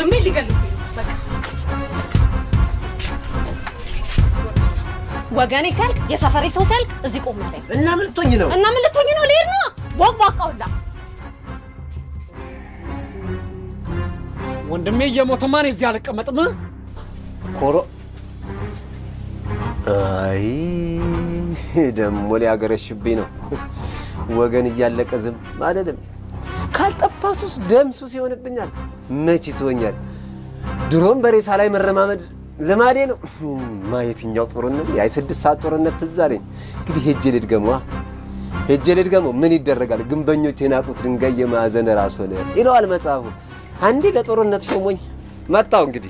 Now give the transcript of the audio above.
ወንድሜ ሊገልብኝ በቃ ወገኔ ሲያልቅ የሰፈሬ ሰው ሲያልቅ እዚህ ቆምልኝ። እና ምን ልትሆኝ ነው? ልሄድ ነው። ቦቅቧቃውላ ወንድሜ እየሞተ ማን እዚህ አልቀመጥም። ኮሮ አይ ደሞ ሊያገረሽብኝ ነው። ወገን እያለቀ ዝም አይደለም። ካልጠፋ ሱስ ደም ሱስ ይሆንብኛል። መች ትሆኛል? ድሮም በሬሳ ላይ መረማመድ ለማዴ ነው። ማየትኛው ጦርነት ያ 6 ሰዓት ጦርነት ትዝ አለኝ። እንግዲህ ሄጄ ልድገመው ምን ይደረጋል? ግንበኞች የናቁት ድንጋይ የማዕዘን ራስ ሆነ ይለዋል መጽሐፉ። አንዴ ለጦርነት ሾሞኝ መጣው እንግዲህ